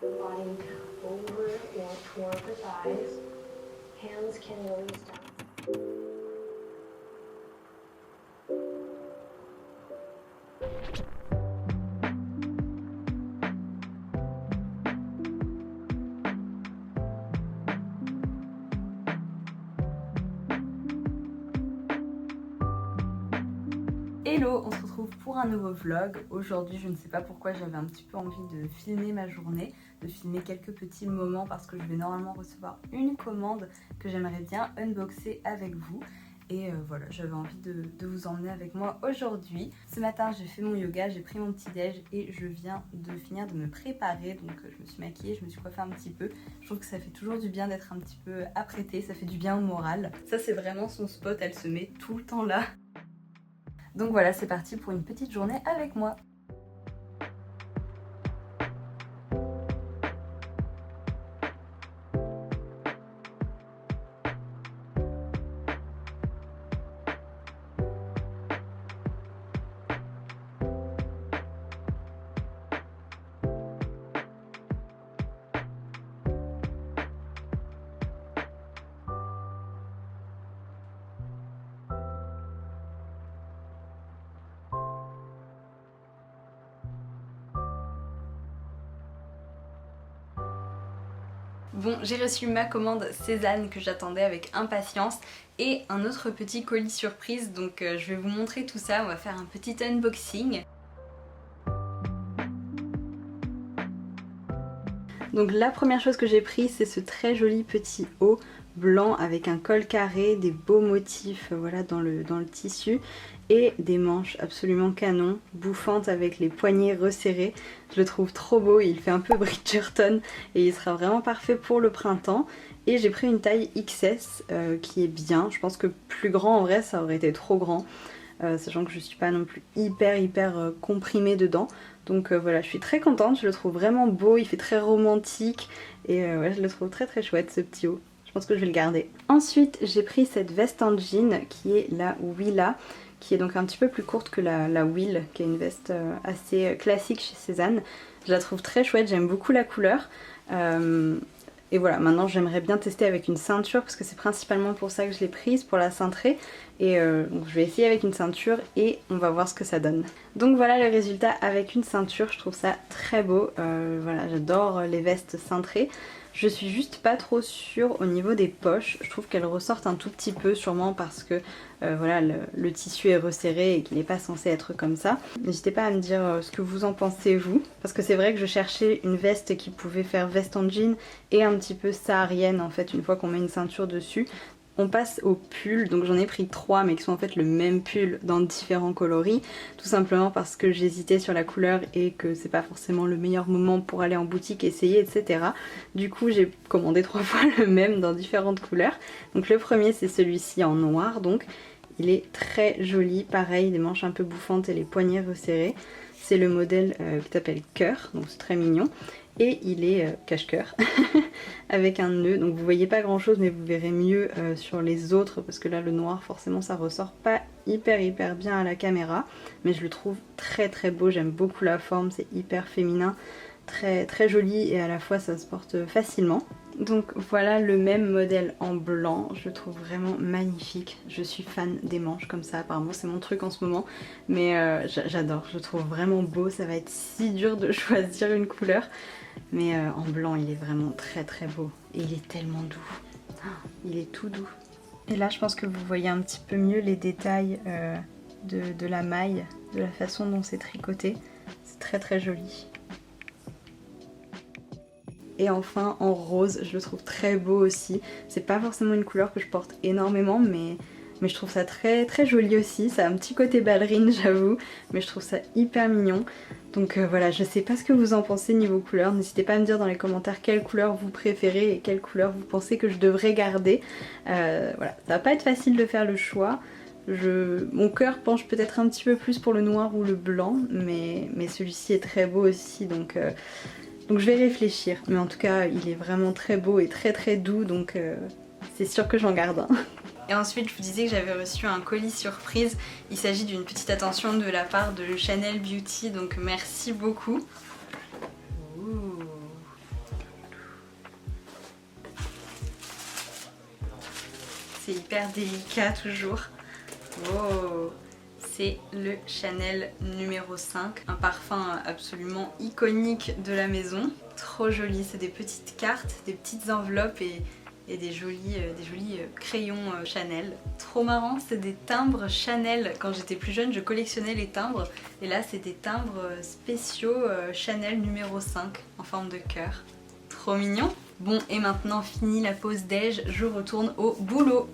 The body over or toward the thighs. Hands can release down. Hello, on se retrouve pour un nouveau vlog. Aujourd'hui, je ne sais pas pourquoi j'avais un petit peu envie de filmer ma journée, de filmer quelques petits moments parce que je vais normalement recevoir une commande que j'aimerais bien unboxer avec vous. Et voilà, j'avais envie de vous emmener avec moi aujourd'hui. Ce matin, j'ai fait mon yoga, j'ai pris mon petit déj et je viens de finir de me préparer. Donc je me suis maquillée, je me suis coiffée un petit peu. Je trouve que ça fait toujours du bien d'être un petit peu apprêtée, ça fait du bien au moral. Ça, c'est vraiment son spot, elle se met tout le temps là. Donc voilà, c'est parti pour une petite journée avec moi. Bon, j'ai reçu ma commande Cézanne que j'attendais avec impatience et un autre petit colis surprise, donc je vais vous montrer tout ça, on va faire un petit unboxing. Donc la première chose que j'ai pris, c'est ce très joli petit haut blanc avec un col carré, des beaux motifs voilà, dans le tissu et des manches absolument canon, bouffantes avec les poignets resserrés. Je le trouve trop beau, il fait un peu Bridgerton et il sera vraiment parfait pour le printemps. Et j'ai pris une taille XS qui est bien, je pense que plus grand en vrai ça aurait été trop grand. Sachant que je suis pas non plus hyper comprimée dedans. Donc voilà, je suis très contente, je le trouve vraiment beau, il fait très romantique et ouais, je le trouve très chouette ce petit haut. Je pense que je vais le garder. Ensuite, j'ai pris cette veste en jean qui est la Willa, qui est donc un petit peu plus courte que la Will, qui est une veste assez classique chez Cézanne. Je la trouve très chouette, j'aime beaucoup la couleur. Et voilà, maintenant j'aimerais bien tester avec une ceinture parce que c'est principalement pour ça que je l'ai prise, pour la cintrer. Et donc je vais essayer avec une ceinture et on va voir ce que ça donne. Donc voilà le résultat avec une ceinture, je trouve ça très beau. Voilà, j'adore les vestes cintrées. Je suis juste pas trop sûre au niveau des poches, je trouve qu'elles ressortent un tout petit peu, sûrement parce que voilà, le tissu est resserré et qu'il n'est pas censé être comme ça. N'hésitez pas à me dire ce que vous en pensez vous, parce que c'est vrai que je cherchais une veste qui pouvait faire veste en jean et un petit peu saharienne en fait une fois qu'on met une ceinture dessus. On passe au pull, donc j'en ai pris 3 mais qui sont en fait le même pull dans différents coloris, tout simplement parce que j'hésitais sur la couleur et que c'est pas forcément le meilleur moment pour aller en boutique essayer, etc. Du coup j'ai commandé 3 fois le même dans différentes couleurs. Donc le premier c'est celui-ci en noir, donc il est très joli, pareil, des manches un peu bouffantes et les poignets resserrés. C'est le modèle qui s'appelle Cœur, donc c'est très mignon. Et il est cache-cœur avec un nœud, donc vous voyez pas grand chose mais vous verrez mieux sur les autres parce que là le noir forcément ça ressort pas hyper bien à la caméra, mais je le trouve très beau, j'aime beaucoup la forme, c'est hyper féminin, très joli et à la fois ça se porte facilement. Donc voilà le même modèle en blanc, je le trouve vraiment magnifique, je suis fan des manches comme ça, apparemment c'est mon truc en ce moment, mais j'adore, je le trouve vraiment beau, ça va être si dur de choisir une couleur, mais en blanc il est vraiment très beau et il est tellement doux, il est tout doux. Et là je pense que vous voyez un petit peu mieux les détails de la maille, de la façon dont c'est tricoté, c'est très joli. Et enfin en rose, je le trouve très beau aussi. C'est pas forcément une couleur que je porte énormément mais je trouve ça très joli aussi. Ça a un petit côté ballerine j'avoue, mais je trouve ça hyper mignon. Donc voilà, je sais pas ce que vous en pensez niveau couleur. N'hésitez pas à me dire dans les commentaires quelle couleur vous préférez et quelle couleur vous pensez que je devrais garder. Voilà, ça va pas être facile de faire le choix. Mon cœur penche peut-être un petit peu plus pour le noir ou le blanc, mais celui-ci est très beau aussi, donc je vais réfléchir. Mais en tout cas, il est vraiment très beau et très doux, donc c'est sûr que j'en garde un. Et ensuite, je vous disais que j'avais reçu un colis surprise. Il s'agit d'une petite attention de la part de Chanel Beauty, donc merci beaucoup. Ouh. c'est hyper délicat toujours. Oh, c'est le Chanel numéro 5, un parfum absolument iconique de la maison. Trop joli, c'est des petites cartes, des petites enveloppes et des jolis crayons Chanel. Trop marrant, c'est des timbres Chanel. Quand j'étais plus jeune, je collectionnais les timbres et là c'est des timbres spéciaux Chanel numéro 5 en forme de cœur. Trop mignon. Bon, et maintenant fini la pause déj, je retourne au boulot.